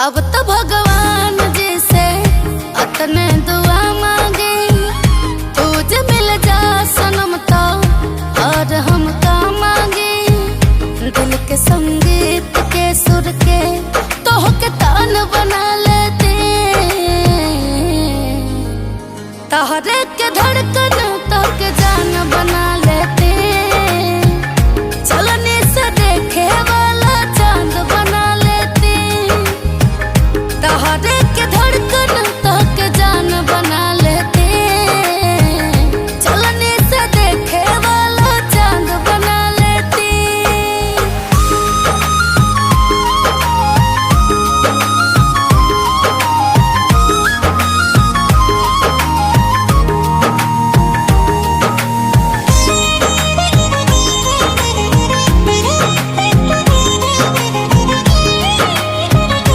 अब तो भगवान जी से अपने दुआ मांगे, तुझे मिल जा सनम तो और हम का मांगे। दिल के संगीत के सुर के तो के तान बना लेते, तहरे के धड़